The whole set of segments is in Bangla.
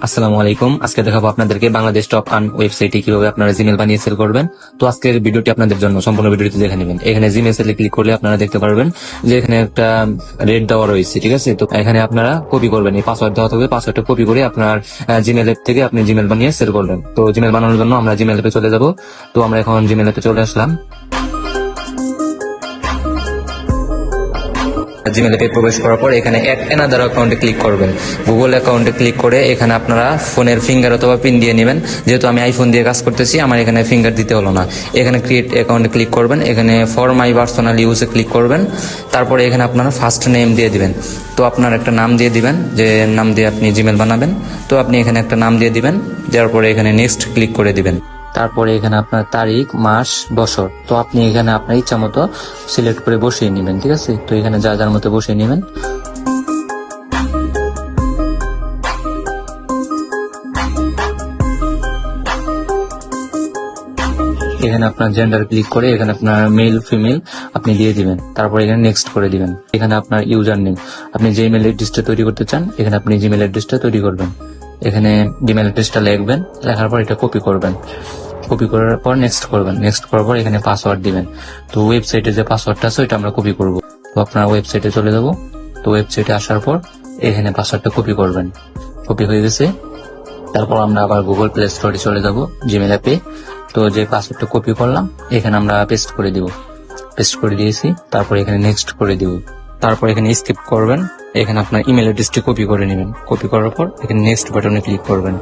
আসসালামু আলাইকুম। আজকে দেখাবো আপনাদেরকে বাংলাদেশ টপ আর্ন ওয়েবসাইটে কিভাবে আপনারা জিমেল বানিয়ে সেল করবেন। তো আজকের ভিডিওটি আপনাদের জন্য সম্পূর্ণ ভিডিওটি দেখে নেবেন। এখানে জিমেল সেলে ক্লিক করলে আপনারা দেখতে পারবেন যে এখানে একটা রেট দেওয়া রয়েছে, ঠিক আছে। তো এখানে আপনারা কপি করবেন, এই পাসওয়ার্ড দেওয়া থাকবে, পাসওয়ার্ডটা কপি করে আপনার জিমেল অ্যাপ থেকে আপনি জিমেল বানিয়ে সেল করবেন। তো জিমেল বানানোর জন্য আমরা জিমেল অ্যাপে চলে যাব। তো আমরা এখন জিমেল অ্যাপে চলে আসলাম। জিমেল অ্যাপে প্রবেশ করার পর এখানে অ্যাড অ্যানাদার অ্যাকাউন্টে ক্লিক করবেন। গুগল অ্যাকাউন্টে ক্লিক করে এখানে আপনারা ফোনের ফিঙ্গার অথবা পিন দিয়ে নেবেন। যেহেতু আমি আইফোন দিয়ে কাজ করতেছি, আমার এখানে ফিঙ্গার দিতে হলো না। এখানে ক্রিয়েট অ্যাকাউন্টে ক্লিক করবেন, এখানে ফর মাই পার্সোনাল ইউজে ক্লিক করবেন। তারপরে এখানে আপনারা ফার্স্ট নেম দিয়ে দিবেন। তো আপনার একটা নাম দিয়ে দিবেন, যে নাম দিয়ে আপনি জিমেল বানাবেন। তো আপনি এখানে একটা নাম দিয়ে দিবেন, দেওয়ার পরে এখানে নেক্সট ক্লিক করে দিবেন। তারপরে এখানে আপনার তারিখ, মাস, বছর, তো আপনি এখানে আপনার ইচ্ছা মতো সিলেক্ট করে বসিয়ে নেবেন, ঠিক আছে। তো এখানে যার মতো বসিয়ে নেবেন। এখানে আপনার জেন্ডার ক্লিক করে এখানে আপনার মেল ফিমেল আপনি দিয়ে দিবেন। তারপর এখানে নেক্সট করে দিবেন। এখানে আপনার ইউজার নেম, আপনি যে ইমেল অ্যাড্রেসটা তৈরি করতে চান এখানে আপনি জিমেল অ্যাড্রেসটা তৈরি করবেন। এখানে জিমেল অ্যাড্রেসটা লিখবেন, লেখার পর এটা কপি করবেন। কপি করার পর নেক্সট করবেন। নেক্সট করার পর এখানে পাসওয়ার্ড দিবেন। তো ওয়েবসাইটে যে পাসওয়ার্ডটা আছে ওইটা আমরা কপি করব। তো আপনার ওয়েবসাইটে চলে যাব। তো ওয়েবসাইটে আসার পর এখানে পাসওয়ার্ডটা কপি করবেন। কপি হয়ে গেছে। তারপর আমরা আবার গুগল প্লে স্টোরে চলে যাব, জিমেল অ্যাপে। তো যে পাসওয়ার্ডটা কপি করলাম এখানে আমরা পেস্ট করে দিব। পেস্ট করে দিয়েছি। তারপর এখানে নেক্সট করে দিব। তারপর এখানে স্কিপ করবেন। এখানে আপনার ইমেল অ্যাড্রেসটি কপি করে নেবেন। কপি করার পর এখানে নেক্সট বাটনে ক্লিক করবেন।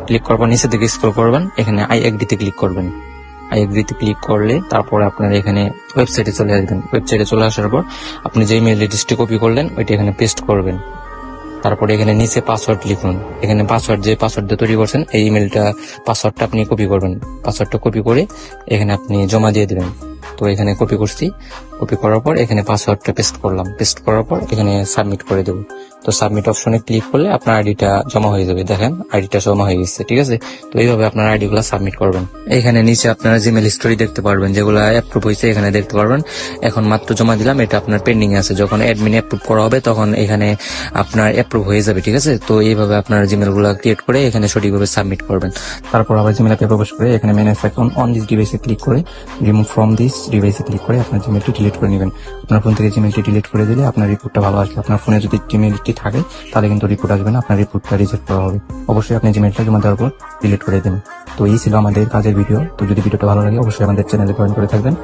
ক্লিক করার পর নিচে দিকে স্ক্রল করবেন, এখানে আই এগ্রিতে ক্লিক করবেন। আই এগ্রিতে ক্লিক করলে তারপর আপনার এখানে ওয়েবসাইটে চলে আসবেন। ওয়েবসাইটে চলে আসার পর আপনি যে ইমেল অ্যাড্রেসটি কপি করলেন ওইটা এখানে পেস্ট করবেন। তারপরে এখানে নিচে পাসওয়ার্ড লিখুন। এখানে পাসওয়ার্ড যে পাসওয়ার্ড তৈরি করছেন এই ইমেলটা পাসওয়ার্ডটা আপনি কপি করবেন। পাসওয়ার্ডটা কপি করে এখানে আপনি জমা দিয়ে দিবেন। তো এখানে কপি করছি। কপি করার পর এখানে পাসওয়ার্ডটা পেস্ট করলাম। পেস্ট করার পর এখানে সাবমিট করে দেবো। তো সাবমিট অপশনে ক্লিক করলে আপনার আইডিটা জমা হয়ে যাবে। দেখেন আইডিটা জমা হয়ে গেছে, ঠিক আছে। তো এইভাবে আপনার আইডি গুলা সাবমিট করবেন। এখানে নিচে আপনারা জিমেল স্টোরি দেখতে পারবেন, যেগুলো অ্যাপ্রুভ হয়েছে এখানে দেখতে পারবেন। এখন মাত্র জমা দিলাম, এটা আপনার পেন্ডিং আছে। যখন অ্যাডমিন অ্যাপ্রুভ করা হবে তখন এখানে আপনার অ্যাপ্রুভ হয়ে যাবে, ঠিক আছে। তো এইভাবে আপনার জিমেল গুলা ক্রিয়েট করে এখানে সঠিকভাবে সাবমিট করবেন। তারপর আবার জিমেল অ্যাপে প্রবেশ করে এখানে ম্যানেজ অ্যাকাউন্ট অন দিস ডিভাইসে ক্লিক করে রিমুভ ফ্রম দিস ডিভাইসে ক্লিক করে আপনার জিমেলটি ডিলিট করে নেবেন। আপনার ফোন থেকে জিমেলটি ডিলিট করে দিলে আপনার রিপোর্টটা ভালো আসবে। আপনার ফোনে যদি জিমেলটি থাকে তাহলে কিন্তু রিপোর্ট আসবে না, আপনার রিপোর্টটা রিজেক্ট করা হবে। অবশ্যই আপনি জিমেলটা জমা দেওয়ার পর ডিলিট করে দেবেন। তো এই ছিল আমাদের কাজের ভিডিও। তো যদি ভিডিওটা ভালো লাগে অবশ্যই আমাদের চ্যানেলে জয়েন করে থাকবেন।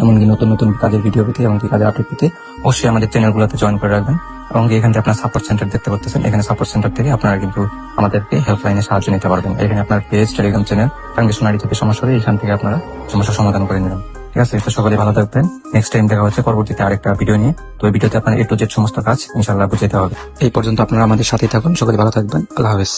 এমনকি নতুন নতুন কাজের ভিডিও পেতে, এমনকি কাজের আপডেট পেতে অবশ্যই আমাদের চ্যানেলগুলোতে জয়েন করে রাখবেন। এবং এখান থেকে আপনার সাপোর্ট সেন্টার দেখতে পাচ্ছেন, এখানে সাপোর্ট সেন্টার থেকে আপনারা কিন্তু আমাদেরকে হেল্পলাইনে সাহায্য নিতে পারবেন। এখানে আপনার পেজ, টেলিগ্রাম চ্যানেল, ট্রানজেকশনারি থেকে সমস্যা হলে এখান থেকে আপনারা সমস্যার সমাধান করে নেবেন, ঠিক আছে। তো সকলে ভালো থাকবেন। নেক্সট টাইম দেখা হচ্ছে পরবর্তীতে আরেকটা ভিডিও নিয়ে। তো এই ভিডিওতে আপনার A to Z সমস্ত কাজ ইনশাআল্লাহ বুঝাতে হবে। এই পর্যন্ত আপনারা আমাদের সাথেই থাকুন। সকলে ভালো থাকবেন। আল্লাহ হাফেজ।